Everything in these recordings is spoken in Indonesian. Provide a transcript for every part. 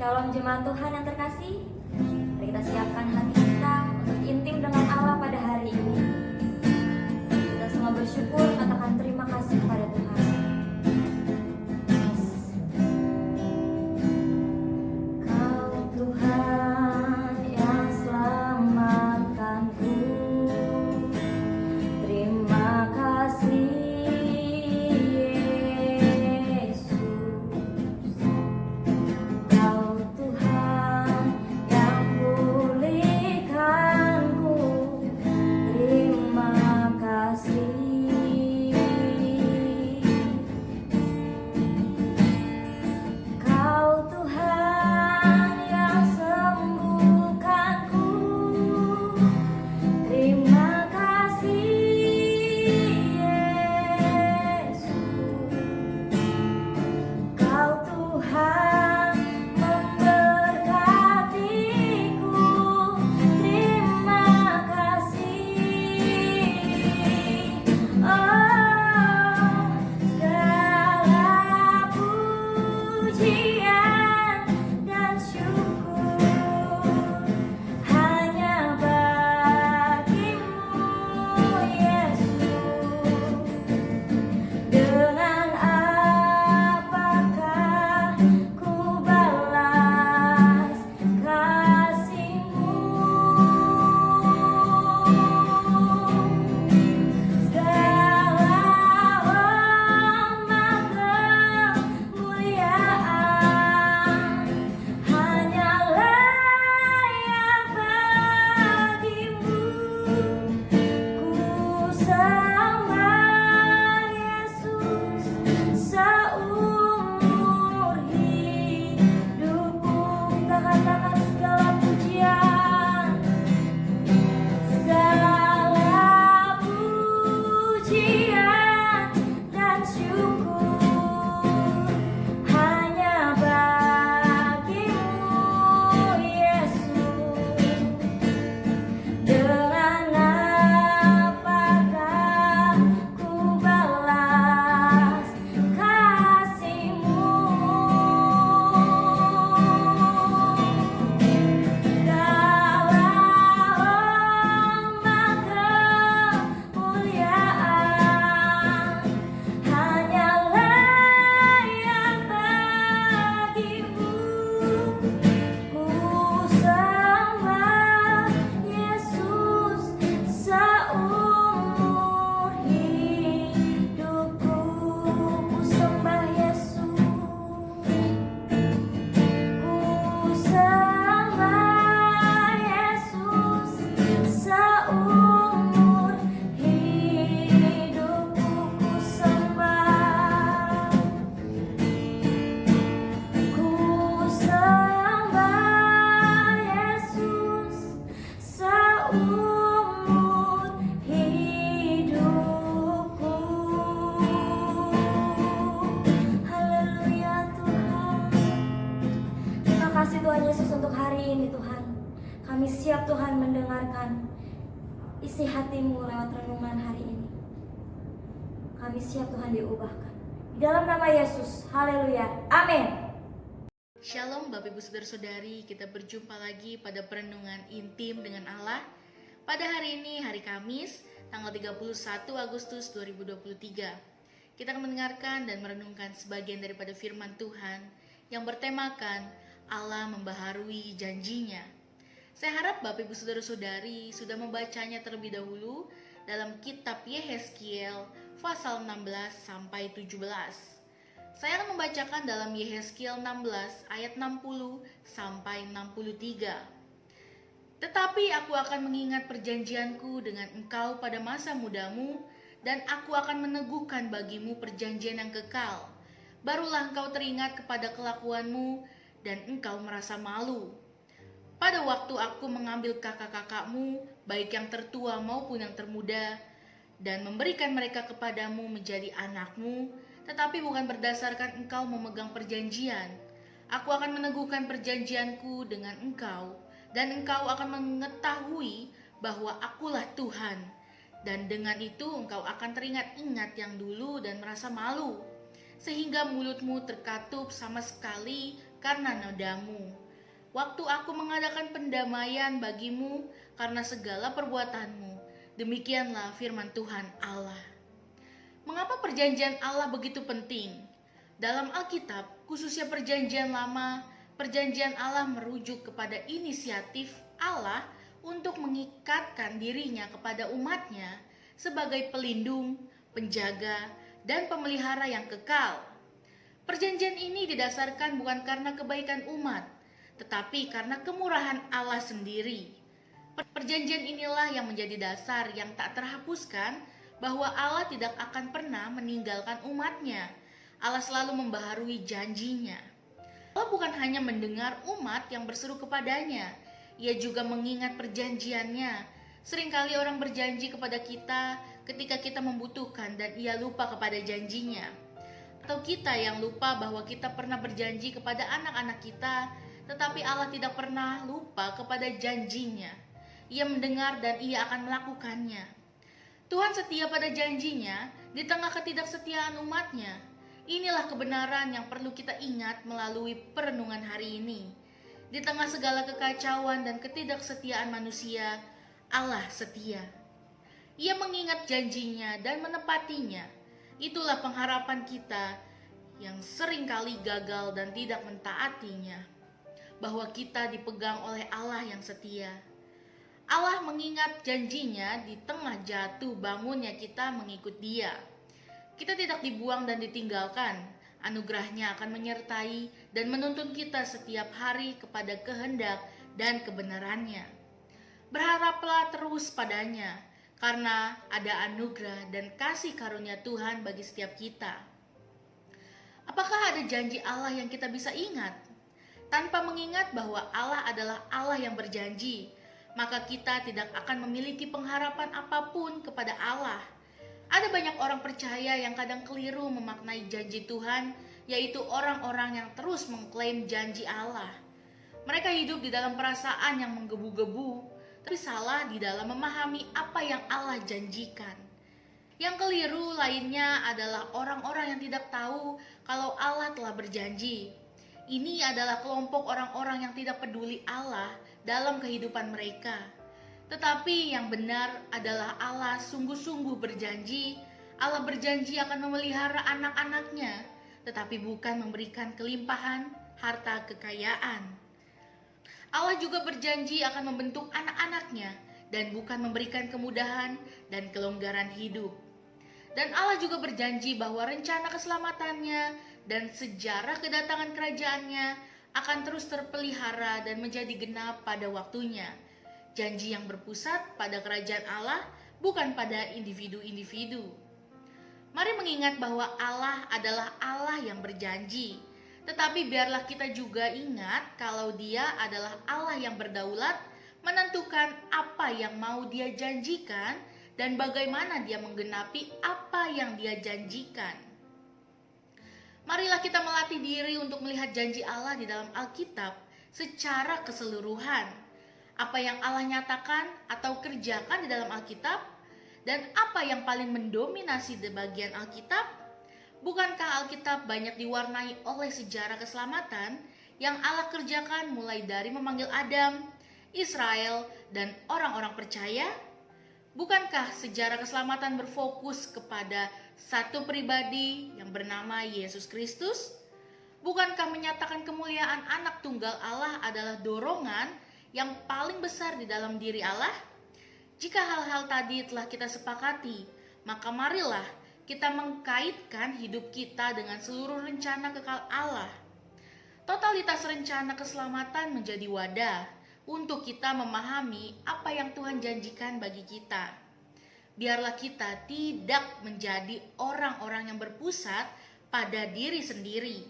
Shalom jemaat Tuhan yang terkasih. Mari kita siapkan hati kita untuk intim dengan Allah pada hari ini. Kita semua bersyukur, katakan terima kasih kepada Tuhan. Kau Tuhan yang selamatkanku. Terima kasih Yesus. Kau Tuhan yang pulihkanku. Terima kasih. Kau Tuhan yang sembuhkanku. Terima kasih Yesus. Kau Tuhan memberkatiku. Terima kasih. Oh, segala pujian dan syukur hanya bagimu Yesus. Dengan apakah ku balas kasih-Mu? Segala hormat kemuliaan hanya layak bagimu. Ku sembah Yesus seumur hidupku. Kita katakan segala pujian, segala pujian dan syukur hanya bagimu Yesus. Dengan apakah ku balas kasih-Mu? Segala hormat kemuliaan hanya layak bagimu. Ku sembah Yesus seumur hidupku. Ku sembah Yesus. Ku sembah Yesus seumur hidupku. Ku sembah. Ku sembah Yesus seumur hidupku. Haleluya Tuhan. Terima kasih Tuhan Yesus untuk hari ini Tuhan. Kami siap Tuhan mendengarkan isi hati-Mu lewat renungan hari ini. Kami siap Tuhan diubahkan. Di dalam nama Yesus. Haleluya. Amin. Shalom Bapak Ibu Saudara-saudari, kita berjumpa lagi pada perenungan intim dengan Allah. Pada hari ini, hari Kamis, tanggal 31 Agustus 2023. Kita akan mendengarkan dan merenungkan sebagian daripada firman Tuhan yang bertemakan Allah membaharui janjinya. Saya harap Bapak Ibu Saudara-saudari sudah membacanya terlebih dahulu dalam kitab Yehezkiel pasal 16 sampai 17. Saya akan membacakan dalam Yehezkiel 16 ayat 60 sampai 63. Tetapi aku akan mengingat perjanjianku dengan engkau pada masa mudamu, dan aku akan meneguhkan bagimu perjanjian yang kekal. Barulah engkau teringat kepada kelakuanmu, dan engkau merasa malu. Pada waktu aku mengambil kakak-kakakmu, baik yang tertua maupun yang termuda, dan memberikan mereka kepadamu menjadi anakmu, tetapi bukan berdasarkan engkau memegang perjanjian. Aku akan meneguhkan perjanjianku dengan engkau, dan engkau akan mengetahui bahwa akulah Tuhan. Dan dengan itu engkau akan teringat-ingat yang dulu dan merasa malu, sehingga mulutmu terkatup sama sekali karena nodamu. Waktu aku mengadakan pendamaian bagimu karena segala perbuatanmu. Demikianlah firman Tuhan Allah. Mengapa perjanjian Allah begitu penting? Dalam Alkitab, khususnya perjanjian lama, perjanjian Allah merujuk kepada inisiatif Allah untuk mengikatkan dirinya kepada umatnya sebagai pelindung, penjaga, dan pemelihara yang kekal. Perjanjian ini didasarkan bukan karena kebaikan umat, tetapi karena kemurahan Allah sendiri. Perjanjian inilah yang menjadi dasar yang tak terhapuskan bahwa Allah tidak akan pernah meninggalkan umatnya. Allah selalu membaharui janjinya. Allah bukan hanya mendengar umat yang berseru kepadanya, Ia juga mengingat perjanjiannya. Seringkali orang berjanji kepada kita ketika kita membutuhkan dan Ia lupa kepada janjinya. Atau kita yang lupa bahwa kita pernah berjanji kepada anak-anak kita, tetapi Allah tidak pernah lupa kepada janjinya. Ia mendengar dan Ia akan melakukannya. Tuhan setia pada janjinya di tengah ketidaksetiaan umatnya. Inilah kebenaran yang perlu kita ingat melalui perenungan hari ini. Di tengah segala kekacauan dan ketidaksetiaan manusia, Allah setia. Ia mengingat janjinya dan menepatinya. Itulah pengharapan kita yang seringkali gagal dan tidak mentaatinya. Bahwa kita dipegang oleh Allah yang setia. Allah mengingat janjinya di tengah jatuh bangunnya kita mengikut Dia. Kita tidak dibuang dan ditinggalkan. Anugerahnya akan menyertai dan menuntun kita setiap hari kepada kehendak dan kebenarannya. Berharaplah terus padanya, karena ada anugerah dan kasih karunia Tuhan bagi setiap kita. Apakah ada janji Allah yang kita bisa ingat? Tanpa mengingat bahwa Allah adalah Allah yang berjanji, maka kita tidak akan memiliki pengharapan apapun kepada Allah. Ada banyak orang percaya yang kadang keliru memaknai janji Tuhan, yaitu orang-orang yang terus mengklaim janji Allah. Mereka hidup di dalam perasaan yang menggebu-gebu, tapi salah di dalam memahami apa yang Allah janjikan. Yang keliru lainnya adalah orang-orang yang tidak tahu kalau Allah telah berjanji. Ini adalah kelompok orang-orang yang tidak peduli Allah dalam kehidupan mereka. Tetapi yang benar adalah Allah sungguh-sungguh berjanji. Allah berjanji akan memelihara anak-anaknya, tetapi bukan memberikan kelimpahan harta kekayaan. Allah juga berjanji akan membentuk anak-anaknya dan bukan memberikan kemudahan dan kelonggaran hidup. Dan Allah juga berjanji bahwa rencana keselamatannya dan sejarah kedatangan kerajaannya akan terus terpelihara dan menjadi genap pada waktunya. Janji yang berpusat pada kerajaan Allah, bukan pada individu-individu. Mari mengingat bahwa Allah adalah Allah yang berjanji. Tetapi biarlah kita juga ingat kalau Dia adalah Allah yang berdaulat, menentukan apa yang mau Dia janjikan dan bagaimana Dia menggenapi apa yang Dia janjikan. Marilah kita melatih diri untuk melihat janji Allah di dalam Alkitab secara keseluruhan. Apa yang Allah nyatakan atau kerjakan di dalam Alkitab, dan apa yang paling mendominasi di bagian Alkitab. Bukankah Alkitab banyak diwarnai oleh sejarah keselamatan yang Allah kerjakan mulai dari memanggil Adam, Israel, dan orang-orang percaya? Bukankah sejarah keselamatan berfokus kepada satu pribadi yang bernama Yesus Kristus? Bukankah menyatakan kemuliaan anak tunggal Allah adalah dorongan yang paling besar di dalam diri Allah? Jika hal-hal tadi telah kita sepakati, maka marilah kita mengkaitkan hidup kita dengan seluruh rencana kekal Allah. Totalitas rencana keselamatan menjadi wadah untuk kita memahami apa yang Tuhan janjikan bagi kita. Biarlah kita tidak menjadi orang-orang yang berpusat pada diri sendiri.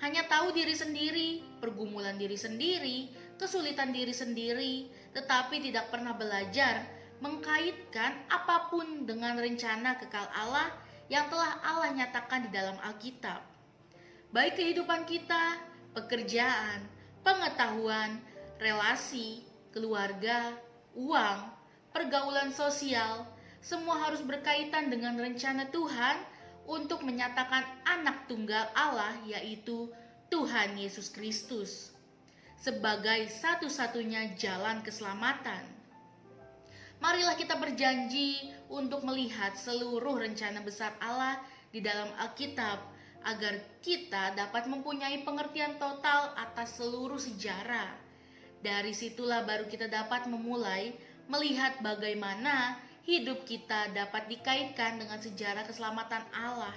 Hanya tahu diri sendiri, pergumulan diri sendiri, kesulitan diri sendiri, tetapi tidak pernah belajar mengkaitkan apapun dengan rencana kekal Allah yang telah Allah nyatakan di dalam Alkitab. Baik kehidupan kita, pekerjaan, pengetahuan, relasi, keluarga, uang, pergaulan sosial, semua harus berkaitan dengan rencana Tuhan untuk menyatakan anak tunggal Allah, yaitu Tuhan Yesus Kristus sebagai satu-satunya jalan keselamatan. Marilah kita berjanji untuk melihat seluruh rencana besar Allah di dalam Alkitab agar kita dapat mempunyai pengertian total atas seluruh sejarah. Dari situlah baru kita dapat memulai melihat bagaimana hidup kita dapat dikaitkan dengan sejarah keselamatan Allah.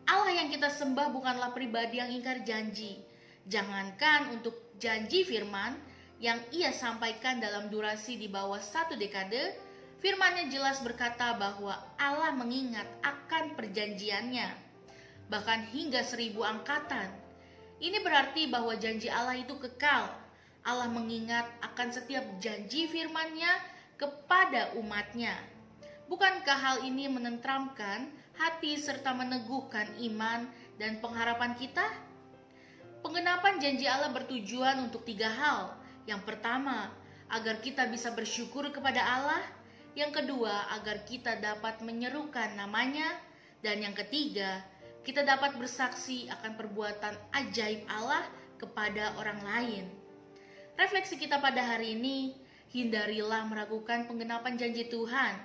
Allah yang kita sembah bukanlah pribadi yang ingkar janji. Jangankan untuk janji firman yang ia sampaikan dalam durasi di bawah 1 dekade, firman-Nya jelas berkata bahwa Allah mengingat akan perjanjiannya, bahkan hingga 1000 angkatan. Ini berarti bahwa janji Allah itu kekal. Allah mengingat akan setiap janji firman-Nya kepada umat-Nya. Bukankah hal ini menenteramkan hati serta meneguhkan iman dan pengharapan kita? Penggenapan janji Allah bertujuan untuk 3 hal. Yang pertama, agar kita bisa bersyukur kepada Allah. Yang kedua, agar kita dapat menyerukan namanya. Dan yang ketiga, kita dapat bersaksi akan perbuatan ajaib Allah kepada orang lain. Refleksi kita pada hari ini, hindarilah meragukan penggenapan janji Tuhan.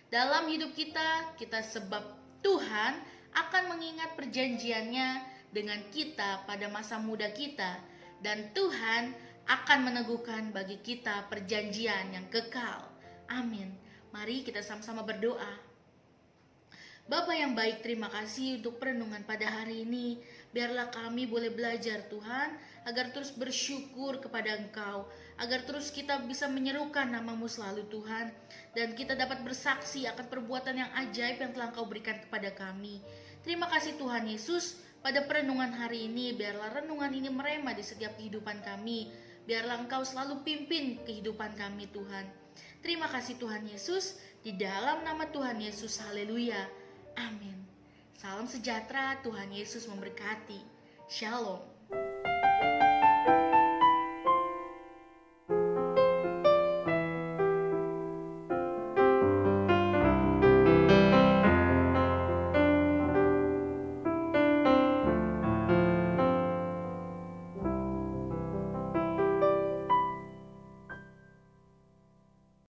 Dalam hidup kita sebab Tuhan akan mengingat perjanjiannya dengan kita pada masa muda kita. Dan Tuhan akan meneguhkan bagi kita perjanjian yang kekal. Amin. Mari kita sama-sama berdoa. Bapa yang baik, terima kasih untuk perenungan pada hari ini. Biarlah kami boleh belajar Tuhan, agar terus bersyukur kepada Engkau, agar terus kita bisa menyerukan nama-Mu selalu Tuhan, dan kita dapat bersaksi akan perbuatan yang ajaib yang telah Engkau berikan kepada kami. Terima kasih Tuhan Yesus, pada perenungan hari ini, biarlah renungan ini merema di setiap kehidupan kami. Biarlah Engkau selalu pimpin kehidupan kami Tuhan. Terima kasih Tuhan Yesus, di dalam nama Tuhan Yesus, haleluya. Amin. Salam sejahtera, Tuhan Yesus memberkati. Shalom.